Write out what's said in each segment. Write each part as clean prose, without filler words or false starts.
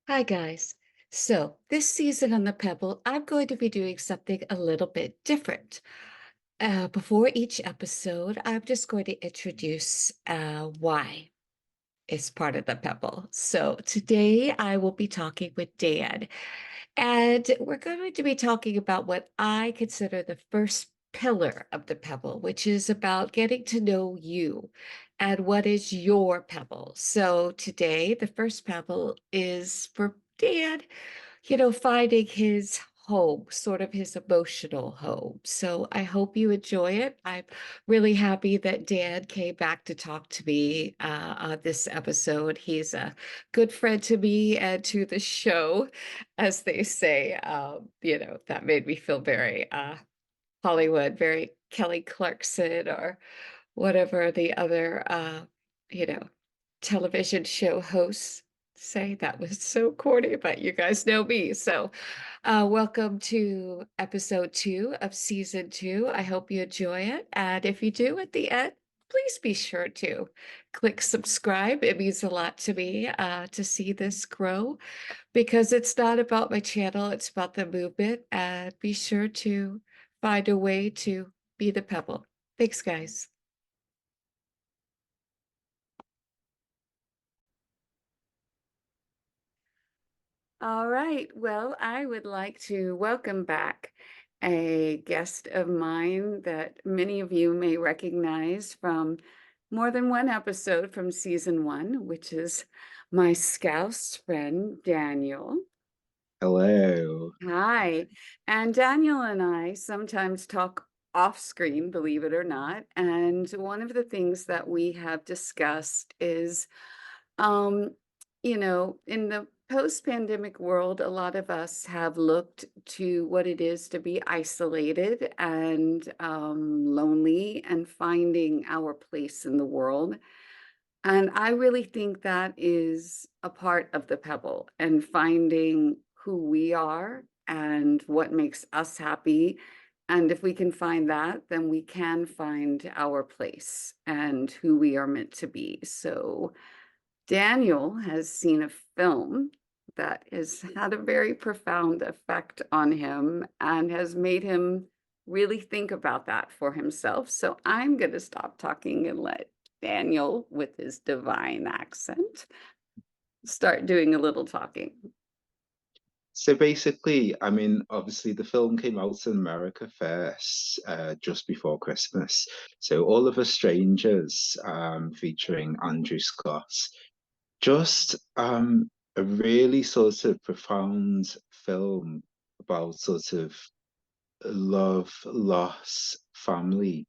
Hi, guys. So, this season on the Pebble, I'm going to be doing something a little bit different. Before each episode, I'm just going to introduce why it's part of the Pebble. So, today I will be talking with Dan, and we're going to be talking about what I consider the first pillar of the Pebble, which is about getting to know you and what is your Pebble. So, today, the first Pebble is for Dan, finding his home, sort of his emotional home. So I hope you enjoy it. I'm really happy that Dan came back to talk to me on this episode. He's a good friend to me and to the show, as they say. That made me feel very Hollywood, very Kelly Clarkson or whatever the other, you know, television show hosts say. That was so corny, but you guys know me. So, welcome to episode 2 of season 2. I hope you enjoy it. And if you do at the end, please be sure to click subscribe. It means a lot to me to see this grow because it's not about my channel, it's about the movement. And be sure to find a way to be the pebble. Thanks, guys. All right. Well, I would like to welcome back a guest of mine that many of you may recognize from more than one episode from season 1, which is my Scouse friend, Daniel. Hello. Hi. And Daniel and I sometimes talk off screen, believe it or not. And one of the things that we have discussed is um, in the post-pandemic world, a lot of us have looked to what it is to be isolated and lonely and finding our place in the world. And I really think that is a part of the pebble and finding who we are and what makes us happy. And if we can find that, then we can find our place and who we are meant to be. So, Daniel has seen a film that has had a very profound effect on him and has made him really think about that for himself. So I'm going to stop talking and let Daniel, with his divine accent, start doing a little talking. So basically, I mean, obviously the film came out in America first, just before Christmas. So All of Us Strangers, featuring Andrew Scott, just a really sort of profound film about sort of love, loss, family,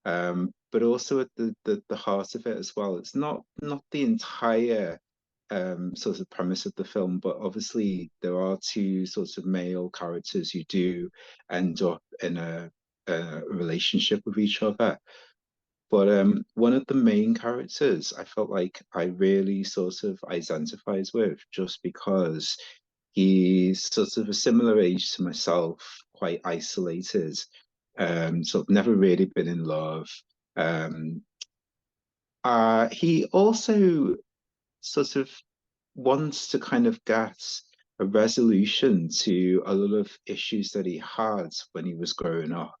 but also at the heart of it as well. It's not the entire sort of premise of the film, but obviously there are two sorts of male characters who do end up in a relationship with each other. But one of the main characters I felt like I really sort of identified with just because he's sort of a similar age to myself, quite isolated, sort of never really been in love. Um, he also sort of wants to kind of get a resolution to a lot of issues that he had when he was growing up.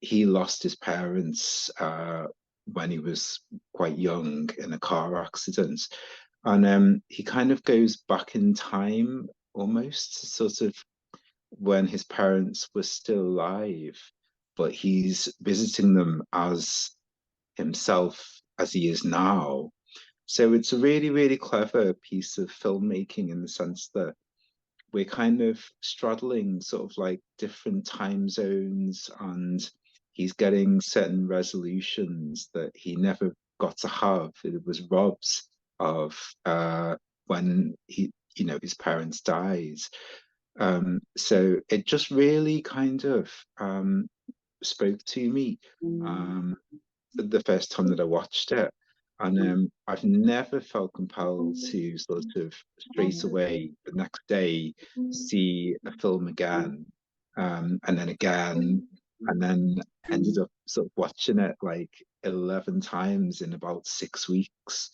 He lost his parents when he was quite young in a car accident. And he kind of goes back in time almost, sort of when his parents were still alive, but he's visiting them as himself as he is now. So it's a really, really clever piece of filmmaking in the sense that we're kind of straddling sort of like different time zones, and he's getting certain resolutions that he never got to have. It was robbed of when his parents died. So it just really kind of spoke to me um, the first time that I watched it. And I've never felt compelled to sort of straight away the next day see a film again, and then again, and then ended up sort of watching it like 11 times in about 6 weeks.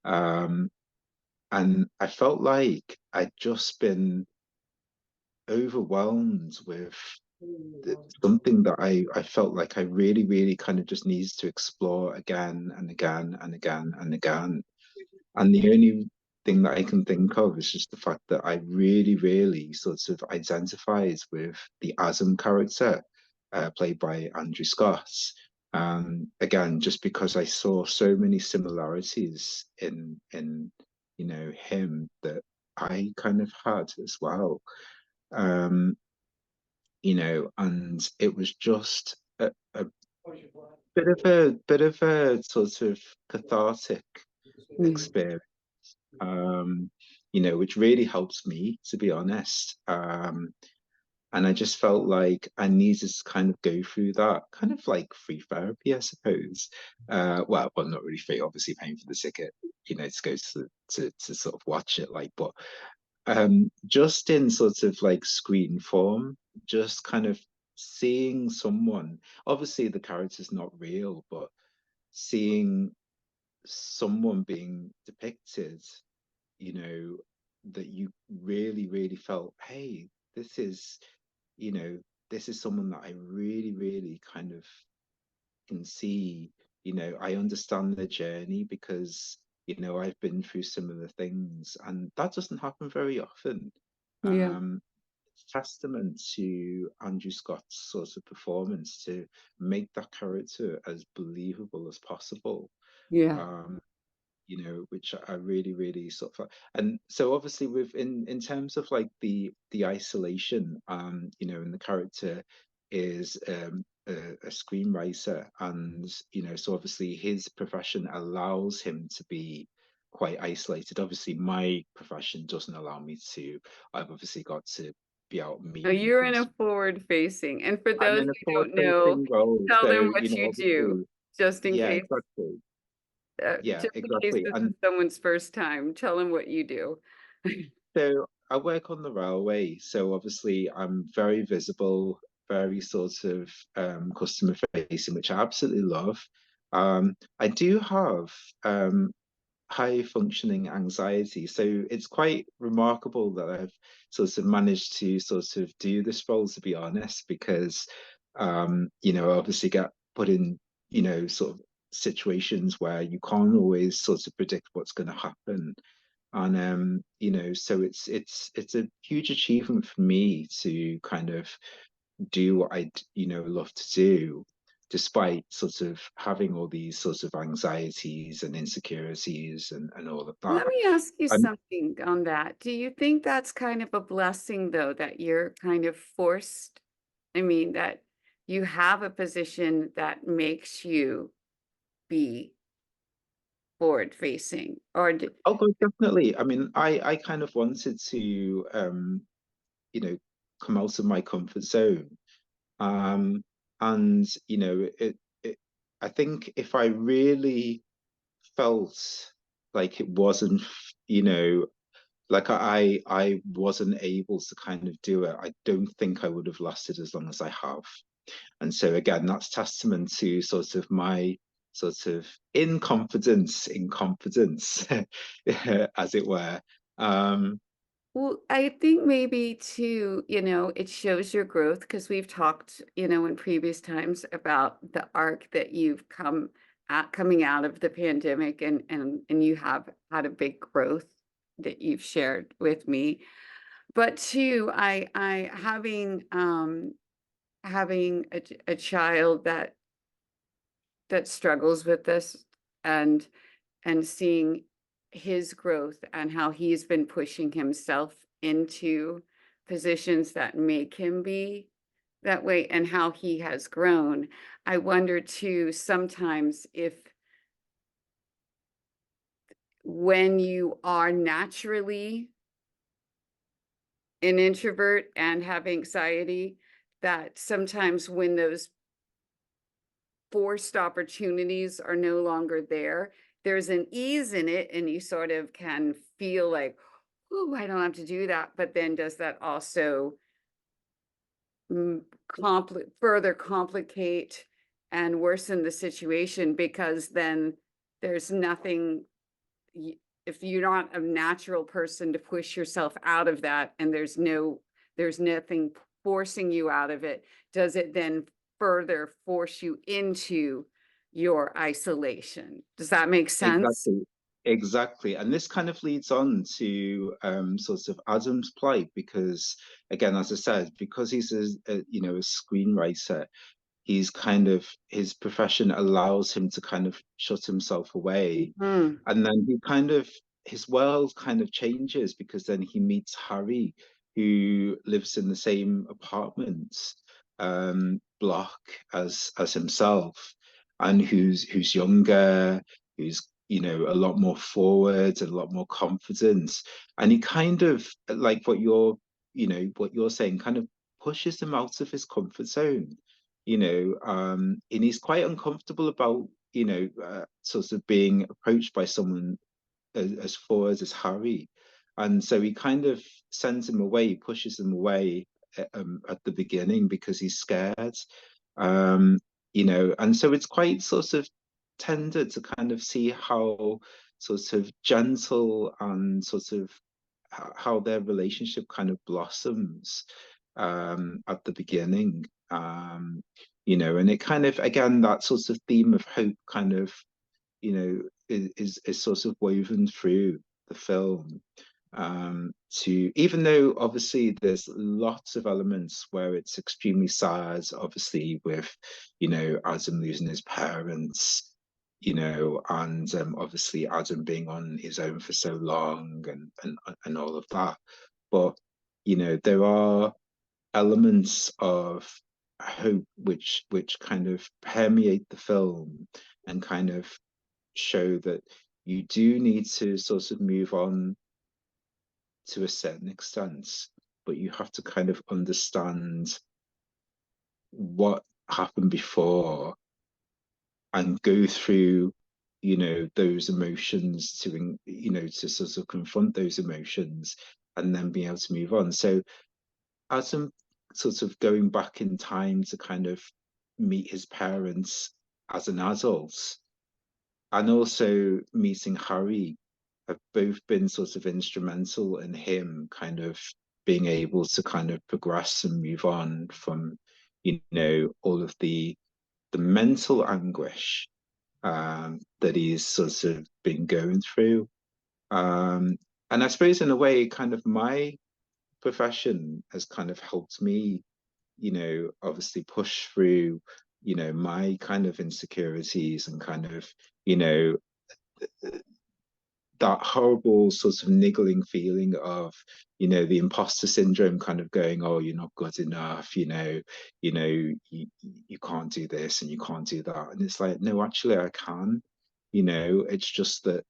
Um, And I felt like I'd just been overwhelmed with something that I felt like I really, really kind of just needs to explore again and again and again and again. And the only thing that I can think of is just the fact that I really, really sort of identifies with the Asm character, played by Andrew Scott. Again, just because I saw so many similarities in him that I kind of had as well. Um, and it was just a bit of a sort of cathartic Mm. experience, which really helps me, to be honest. And I just felt like I needed to kind of go through that kind of like free therapy, I suppose. Well, not really free, obviously paying for the ticket, to go to sort of watch it, like, but just in sort of like screen form, just kind of seeing someone, obviously the character's not real, but seeing someone being depicted, you know, that you really, really felt, hey, this is, you know, this is someone that I really, really kind of can see, I understand the journey because, I've been through similar things, and that doesn't happen very often. Yeah, It's testament to Andrew Scott's sort of performance to make that character as believable as possible. yeah. Um, which I really, really sort of, and so obviously with in terms of like the isolation, and the character is a screenwriter, and so obviously his profession allows him to be quite isolated. Obviously, my profession doesn't allow me to. I've obviously got to be out Oh, meeting you're people in and a stuff. forward facing, and for I'm those in a who don't know, forward-facing role, tell so them what you do, obviously, just in yeah, case, exactly. Yeah, just in case exactly. this is And someone's first time, tell them what you do. so I work on the railway, so obviously I'm very visible, very sort of customer facing, which I absolutely love. I do have high functioning anxiety, so it's quite remarkable that I've sort of managed to sort of do this role, to be honest, because I obviously get put in, sort of situations where you can't always sort of predict what's going to happen. And so it's a huge achievement for me to kind of do what I love to do, despite sort of having all these sorts of anxieties and insecurities and all of Let that. me ask you And something on that. Do you think that's kind of a blessing, though, that you're kind of forced? I mean, that you have a position that makes you be forward facing, or oh God, definitely. I mean, I kind of wanted to you know come out of my comfort zone. Um and it I think if I really felt like it wasn't, like I wasn't able to kind of do it, I don't think I would have lasted as long as I have. And so again, that's testament to sort of my sort of in confidence, as it were. Um, well, I think maybe too, it shows your growth because we've talked, in previous times about the arc that you've come at coming out of the pandemic, and you have had a big growth that you've shared with me. But two, I having a child that struggles with this, and seeing his growth and how he's been pushing himself into positions that make him be that way, and how he has grown. I wonder too sometimes if, when you are naturally an introvert and have anxiety, that sometimes when those forced opportunities are no longer there, there's an ease in it, and you sort of can feel like, "Oh, I don't have to do that." But then does that also further complicate and worsen the situation, because then there's nothing if you're not a natural person to push yourself out of that, and there's nothing forcing you out of it, does it then further force you into your isolation? Does that make sense? Exactly. Exactly. And this kind of leads on to sort of Adam's plight because, again, as I said, because he's a screenwriter, he's kind of his profession allows him to kind of shut himself away. Mm, And then he kind of his world kind of changes because then he meets Harry, who lives in the same apartment block as himself, and who's younger, who's a lot more forward and a lot more confident. And he kind of like what you're saying, kind of pushes him out of his comfort zone, and he's quite uncomfortable about, sort of being approached by someone as forward as Harry. And so he kind of sends him away, pushes him away at the beginning because he's scared. Um, and so it's quite sort of tender to kind of see how sort of gentle and sort of how their relationship kind of blossoms at the beginning. And it kind of, again, that sort of theme of hope kind of, is sort of woven through the film. To even though obviously there's lots of elements where it's extremely sad, obviously with, Adam losing his parents, and obviously Adam being on his own for so long and all of that. But there are elements of hope which kind of permeate the film and kind of show that you do need to sort of move on to a certain extent, but you have to kind of understand what happened before and go through, those emotions to sort of confront those emotions and then be able to move on. So as I'm sort of going back in time to kind of meet his parents as an adult, and also meeting Harry have both been sort of instrumental in him kind of being able to kind of progress and move on from, all of the mental anguish that he's sort of been going through. Um, and I suppose in a way, kind of my profession has kind of helped me, obviously push through, my kind of insecurities and kind of, you know, that horrible sort of niggling feeling of, the imposter syndrome kind of going, oh, you're not good enough, you can't do this and you can't do that. And it's like, no, actually I can. It's just that,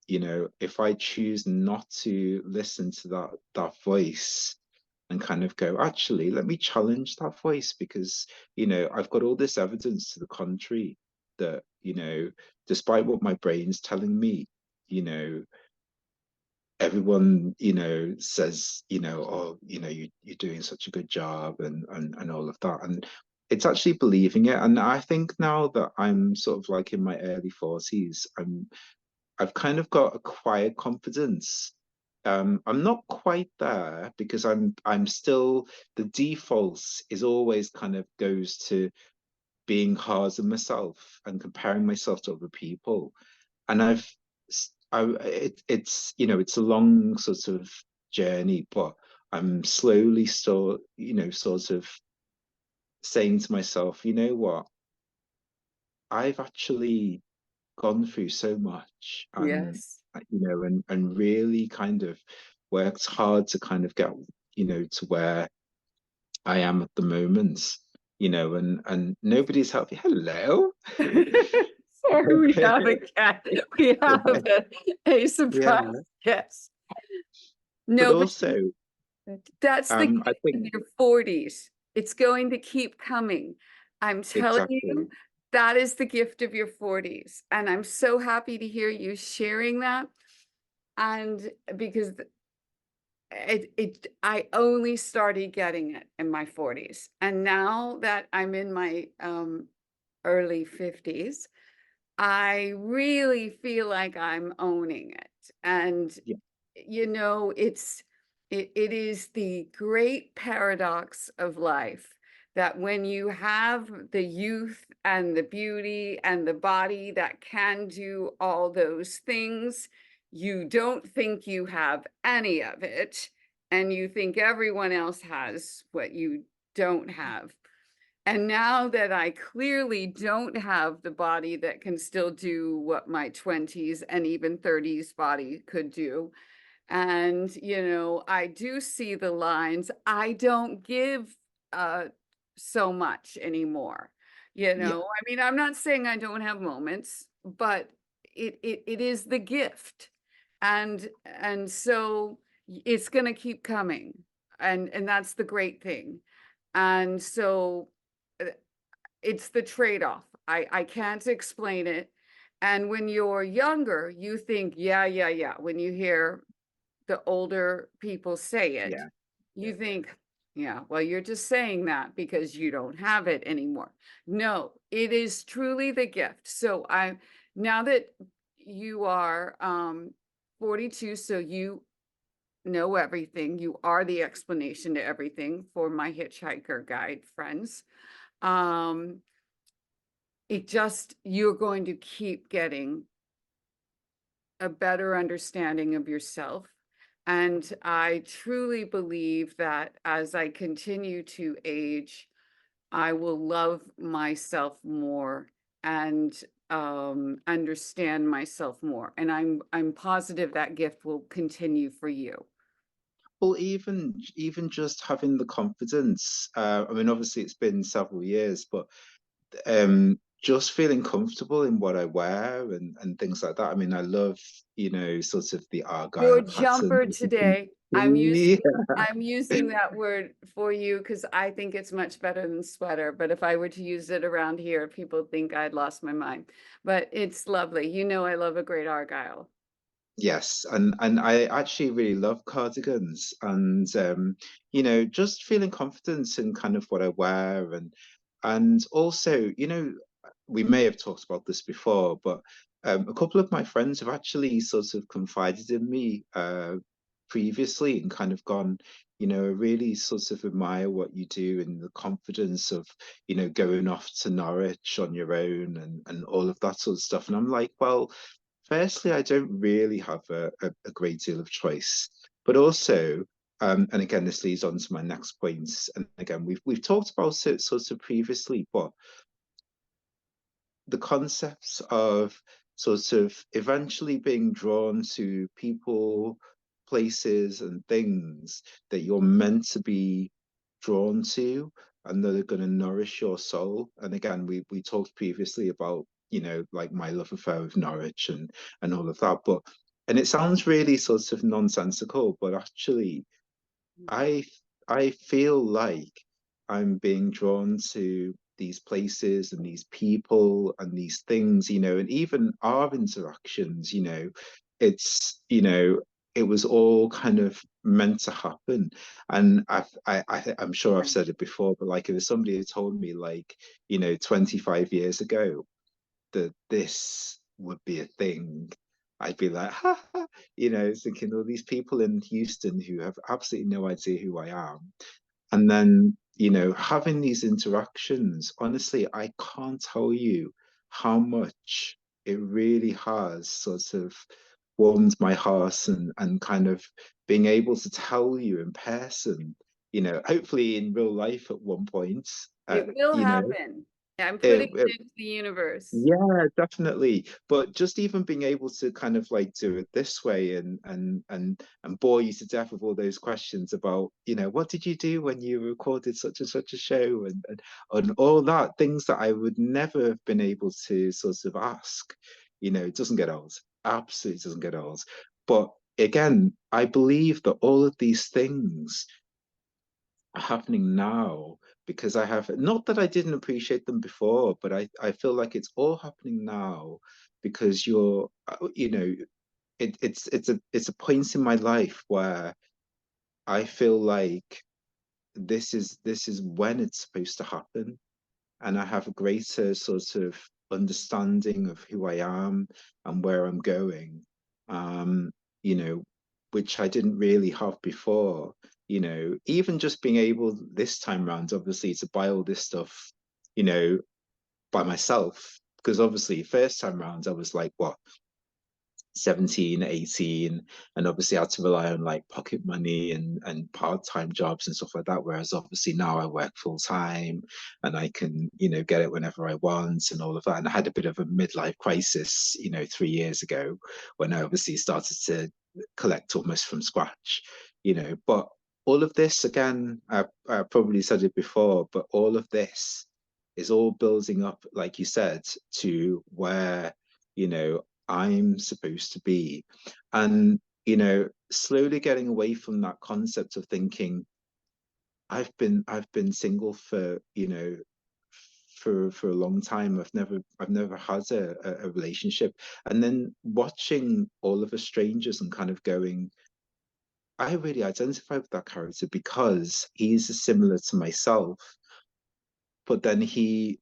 if I choose not to listen to that voice and kind of go, actually, let me challenge that voice because, I've got all this evidence to the contrary that, despite what my brain's telling me, you know, everyone, says, oh, you're doing such a good job and all of that. And it's actually believing it. And I think now that I'm sort of like in my early 40s, I've kind of got a quiet confidence. I'm not quite there because I'm still the default is always kind of goes to being hard on myself and comparing myself to other people. And it's a long sort of journey, but I'm slowly still, sort of saying to myself, you know what, I've actually gone through so much and yes. and really kind of worked hard to kind of get to where I am at the moment, and nobody's helping. Hello. Sorry, we have a cat. We have a Yeah, surprise guest. but No, but also that's the I gift of think your 40s. It's going to keep coming. I'm telling you, exactly. that is the gift of your 40s. And I'm so happy to hear you sharing that. And because I only started getting it in my 40s. And now that I'm in my early 50s, I really feel like I'm owning it. And, Yeah. it is the great paradox of life that when you have the youth and the beauty and the body that can do all those things, you don't think you have any of it, and you think everyone else has what you don't have. And now that I clearly don't have the body that can still do what my 20s and even 30s body could do, and, I do see the lines, I don't give so much anymore. Yeah. I mean, I'm not saying I don't have moments, but it is the gift. And so it's going to keep coming. And that's the great thing. And so uh, it's the trade-off. I can't explain it. And when you're younger, you think, yeah, yeah, yeah. When you hear the older people say it, Yeah. you think, yeah, well, you're just saying that because you don't have it anymore. No, it is truly the gift. So now that you are 42, so you know everything, you are the explanation to everything for my hitchhiker guide friends. Um, you're going to keep getting a better understanding of yourself. And I truly believe that as I continue to age, I will love myself more and understand myself more. And I'm positive that gift will continue for you. Well, even just having the confidence. I mean, obviously, it's been several years, but just feeling comfortable in what I wear and things like that. I mean, I love, sort of the Your argyle pattern. jumper As you can today, see. I'm using that word for you because I think it's much better than sweater. But if I were to use it around here, people think I'd lost my mind. But it's lovely. I love a great argyle. Yes, and I actually really love cardigans, and just feeling confidence in kind of what I wear, and also, we may have talked about this before, but a couple of my friends have actually sort of confided in me previously and kind of gone, I really sort of admire what you do and the confidence of, going off to Norwich on your own and all of that sort of stuff. And I'm like, well, firstly, I don't really have a great deal of choice, but also, and again, this leads on to my next points. And again, we've talked about it sort of previously, but the concepts of sort of eventually being drawn to people, places, and things that you're meant to be drawn to and that are going to nourish your soul. And again, we talked previously about, like my love affair with Norwich and all of that. But and it sounds really sort of nonsensical, but actually I I feel like I'm being drawn to these places and these people and these things, and even our interactions, it was all kind of meant to happen. And I'm sure I've said it before, but like if somebody had told me like, 25 years ago that this would be a thing, I'd be like, ha, ha, thinking all these people in Houston who have absolutely no idea who I am. And then, having these interactions, honestly, I can't tell you how much it really has sort of warmed my heart and kind of being able to tell you in person, hopefully in real life at one point, It will you know, happen. I'm it, putting it into the universe. yeah, definitely. But just even being able to kind of like do it this way and bore you to death with all those questions about, what did you do when you recorded such and such a show and all that, things that I would never have been able to sort of ask, it doesn't get old. Absolutely doesn't get old. But again, I believe that all of these things happening now because I have not that I didn't appreciate them before, but I feel like it's all happening now because it's a point in my life where I feel like this is when it's supposed to happen, and I have a greater sort of understanding of who I am and where I'm going. um, you know, which I didn't really have before. Even just being able this time round, obviously, to buy all this stuff, you know, by myself. Because obviously, first time round, I was like, what, 17, 18, and obviously I had to rely on like pocket money and part-time jobs and stuff like that. Whereas obviously now I work full time and I can, get it whenever I want and all of that. And I had a bit of a midlife crisis, 3 years ago when I obviously started to collect almost from scratch, but all of this again, I probably said it before, but all of this is all building up, like you said, to where, you know, I'm supposed to be. And, slowly getting away from that concept of thinking I've been single for, for a long time. I've never had a relationship. And then watching all of us strangers and kind of going, I really identify with that character because he's similar to myself, but then he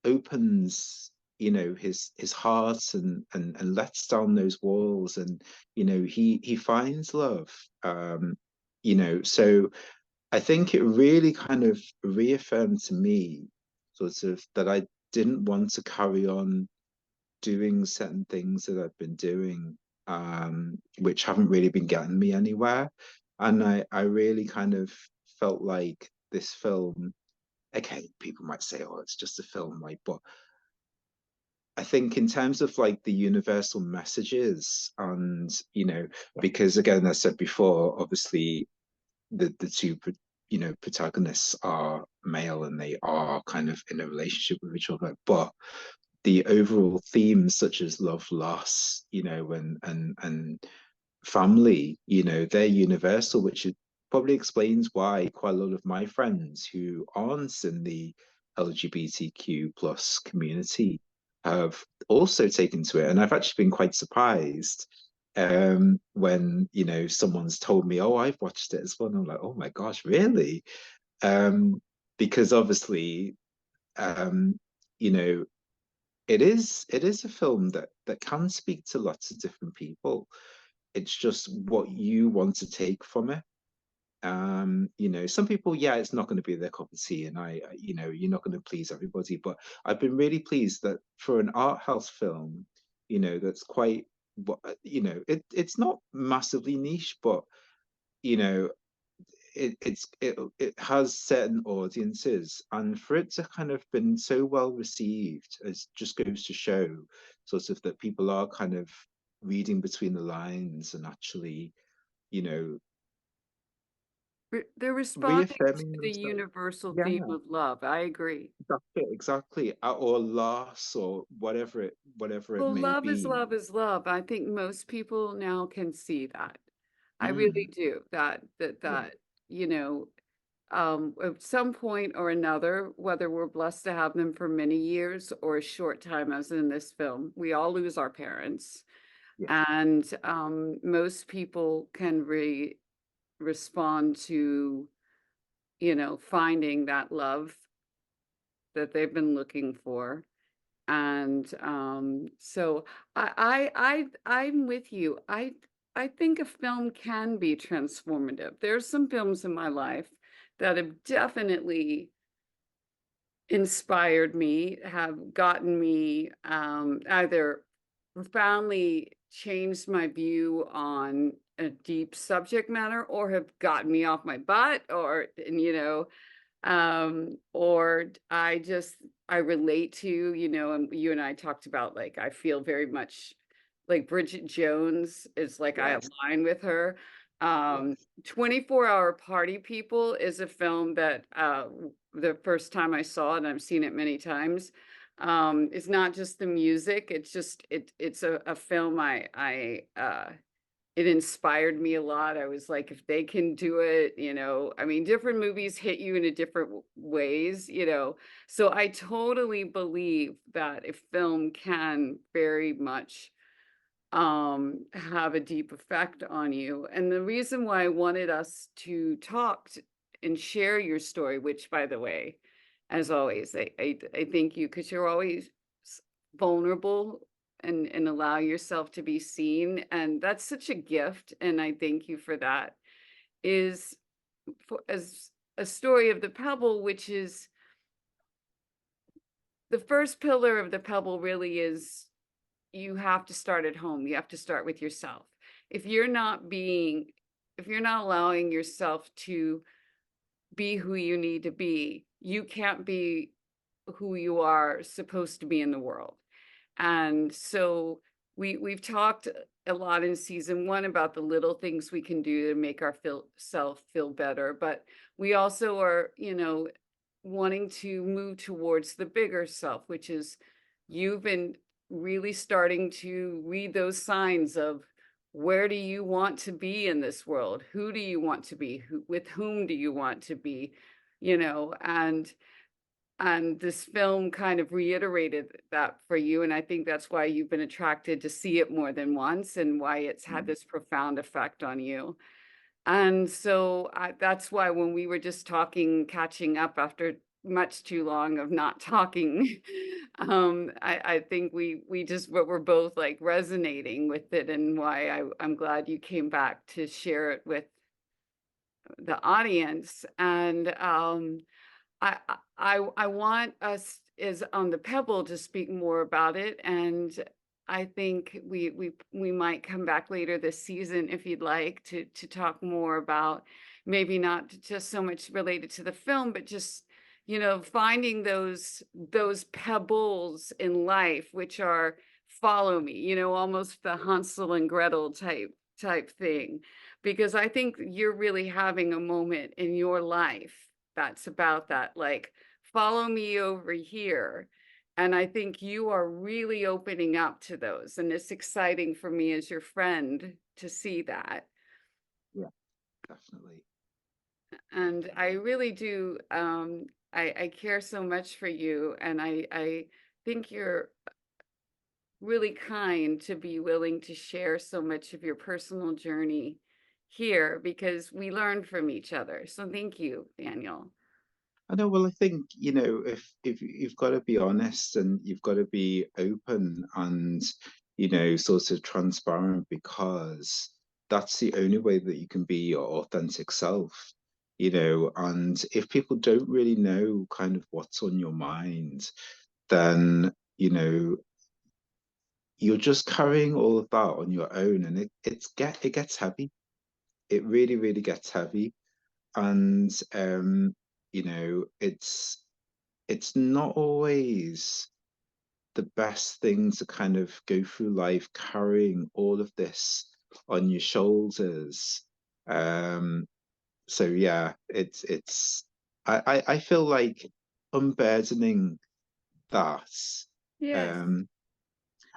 opens his heart and lets down those walls, and he finds love. So I think it really kind of reaffirmed to me sort of that I didn't want to carry on doing certain things that I've been doing, which haven't really been getting me anywhere. And I really kind of felt like this film, okay, people might say, oh, it's just a film, right? But I think in terms of like the universal messages, and because again, as I said before, obviously the two protagonists are male and they are kind of in a relationship with each other, but the overall themes such as love, loss, and family, they're universal, which probably explains why quite a lot of my friends who aren't in the LGBTQ plus community have also taken to it. And I've actually been quite surprised when, someone's told me, oh, I've watched it as well. And I'm like, oh my gosh, really? Because obviously, um, you know, it is a film that can speak to lots of different people. It's just what you want to take from it. Some people, yeah, it's not going to be their cup of tea, and you're not going to please everybody. But I've been really pleased that for an art house film, that's quite it's not massively niche, but you know, it has certain audiences, and for it to kind of been so well received, as just goes to show sort of that people are kind of reading between the lines and actually, you know, They're responding to reaffirming the themselves. universal Yeah, theme of love. I agree. that's it, exactly. Or loss, or whatever it Well, may love is be. love is love. I think most people now can see that. I really Mm, do. That that yeah, that you know, at some point or another, whether we're blessed to have them for many years or a short time, as in this film, we all lose our parents, yeah, and most people can respond to finding that love that they've been looking for. And so I'm with you. I think a film can be transformative. There's some films in my life that have definitely inspired me, have gotten me either profoundly changed my view on a deep subject matter, or have gotten me off my butt, or or I relate to, and you and I talked about, like, I feel very much like Bridget Jones is like I yes, align with her. yes, 24-Hour Party People is a film that the first time I saw it, and I've seen it many times. It's not just the music, it's a film it inspired me a lot. I was like, if they can do it, I mean, different movies hit you in a different ways, So I totally believe that a film can very much have a deep effect on you. And the reason why I wanted us to talk and share your story, which, by the way, as always, I thank you, because you're always vulnerable and allow yourself to be seen. And that's such a gift. And I thank you for that. Is for as a story of the pebble, which is the first pillar of the pebble really is you have to start at home. You have to start with yourself. If you're not being, if you're not allowing yourself to be who you need to be, you can't be who you are supposed to be in the world. And so we've talked a lot in season one about the little things we can do to make our self feel better, but we also are, you know, wanting to move towards the bigger self, which is you've been really starting to read those signs of where do you want to be in this world? Who do you want to be? With whom do you want to be? You know, and this film kind of reiterated that for you, and I think that's why you've been attracted to see it more than once and why it's had this profound effect on you. And so that's why when we were just talking, catching up after much too long of not talking, I think we just but we're both like resonating with it, and why I'm glad you came back to share it with the audience. And I want us is on the Pebble to speak more about it, and I think we might come back later this season if you'd like to talk more about maybe not just so much related to the film, but just, you know, finding those pebbles in life which are follow me, you know, almost the Hansel and Gretel type thing, because I think you're really having a moment in your life that's about that, like, follow me over here. And I think you are really opening up to those. And it's exciting for me as your friend to see that. Yeah, definitely. And I really do, I care so much for you. And I think you're really kind to be willing to share so much of your personal journey here because we learn from each other. So thank you, Daniel. I know. Well, I think, you know, if you've got to be honest and you've got to be open and, you know, sort of transparent, because that's the only way that you can be your authentic self, you know. And if people don't really know kind of what's on your mind, then, you know, you're just carrying all of that on your own, and it gets heavy. It really, really gets heavy. And you know, it's not always the best thing to kind of go through life carrying all of this on your shoulders. Um, so yeah, I feel like unburdening that. Yes. Um,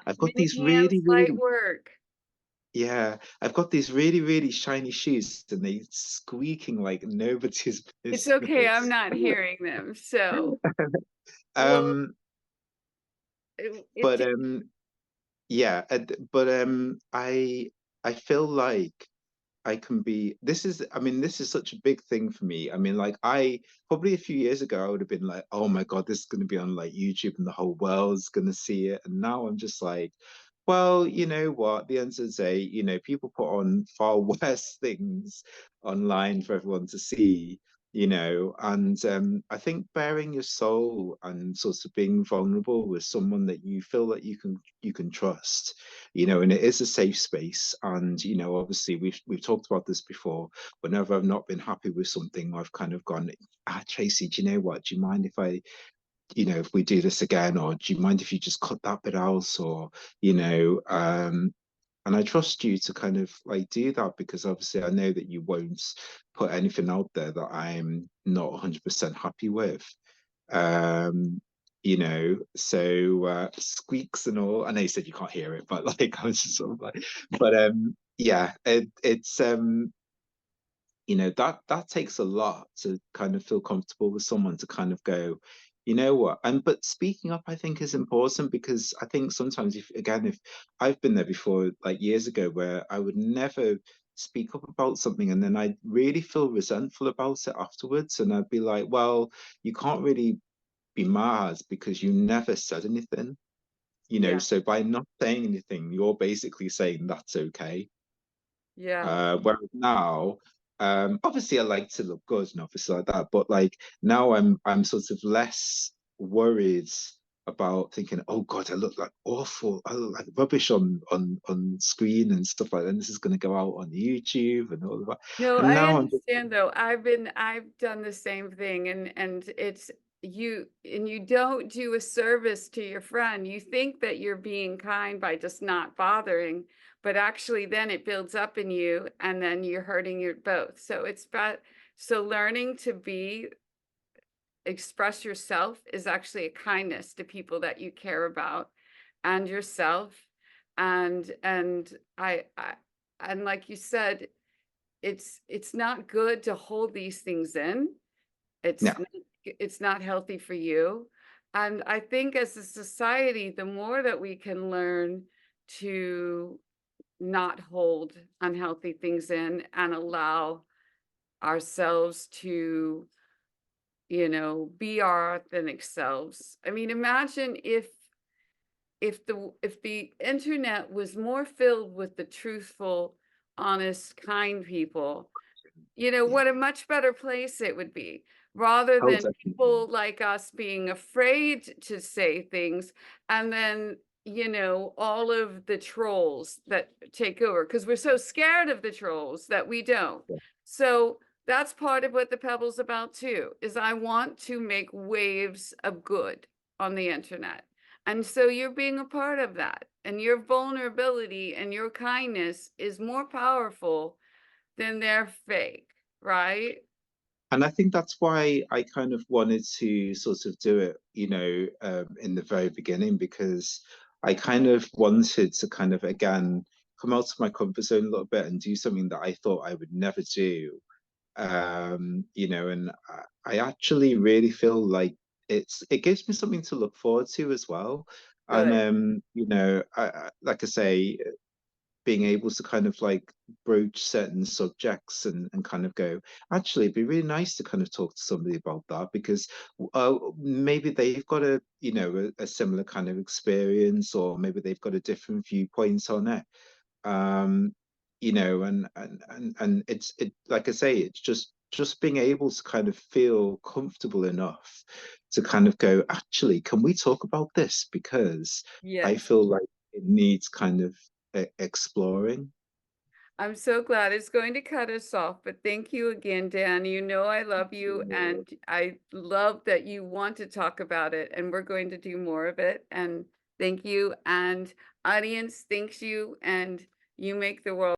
I've got Many these hands, really, light really, work. yeah, I've got these really, really shiny shoes and they squeaking like nobody's It's okay, I'm business. not hearing them. So, well, Um, it but did. yeah, but I feel like I can be, this is, I mean, this is such a big thing for me. I mean, like, I probably a few years ago I would have been like, oh my God, this is going to be on like YouTube and the whole world's going to see it. And now I'm just like, well, you know what, at the end of the day, you know, people put on far worse things online for everyone to see, you know. And I think bearing your soul and sort of being vulnerable with someone that you feel that you can trust, you know, and it is a safe space. And, you know, obviously we've talked about this before. Whenever I've not been happy with something, I've kind of gone, Tracy, do you know what? Do you mind if I, you know, if we do this again, or do you mind if you just cut that bit out, or, you know, and I trust you to kind of like do that, because obviously I know that you won't put anything out there that I'm not 100% happy with. Um, you know, so squeaks and all. I know you said you can't hear it, but like I was just sort of like, but yeah, it's you know, that takes a lot to kind of feel comfortable with someone to kind of go, you know what. And but speaking up I think is important, because I think sometimes, if again, if I've been there before, like years ago, where I would never speak up about something and then I'd really feel resentful about it afterwards, and I'd be like, well, you can't really be mad because you never said anything, Yeah. So by not saying anything, you're basically saying that's okay. Yeah. Whereas now, obviously I like to look good and obviously like that, but like now I'm sort of less worried about thinking, oh God, I look like awful, I look like rubbish on screen and stuff like that. And this is going to go out on YouTube and all of that. No, And I now I'm just, understand though. I've done the same thing, and it's you don't do a service to your friend. You think that you're being kind by just not bothering, but actually then it builds up in you and then you're hurting your both. So it's about so learning to be express yourself is actually a kindness to people that you care about and yourself. And I and like you said, it's not good to hold these things in. no. It's not healthy for you. And I think as a society, the more that we can learn to not hold unhealthy things in and allow ourselves to, be our authentic selves. I mean, imagine if the internet was more filled with the truthful, honest, kind people, Yeah. what a much better place it would be, rather Oh, than definitely. people like us being afraid to say things, and then, all of the trolls that take over because we're so scared of the trolls that we don't. Yeah. So that's part of what the Pebble's about too, is I want to make waves of good on the internet. And so you're being a part of that, and your vulnerability and your kindness is more powerful than their fake, right? And I think that's why I kind of wanted to sort of do it, in the very beginning, because I kind of wanted to kind of, again, come out of my comfort zone a little bit and do something that I thought I would never do. And I actually really feel like it gives me something to look forward to as well. And, Good. like I say, being able to kind of like broach certain subjects and kind of go, actually, it'd be really nice to kind of talk to somebody about that because maybe they've got a similar kind of experience, or maybe they've got a different viewpoint on it. um and it, like I say, it's just being able to kind of feel comfortable enough to kind of go, actually, can we talk about this, because I Yes. feel like it needs kind of exploring. I'm so glad it's going to cut us off, but thank you again, Dan. You know I love you, and I love that you want to talk about it, and we're going to do more of it. And thank you, and audience, thanks you, and you make the world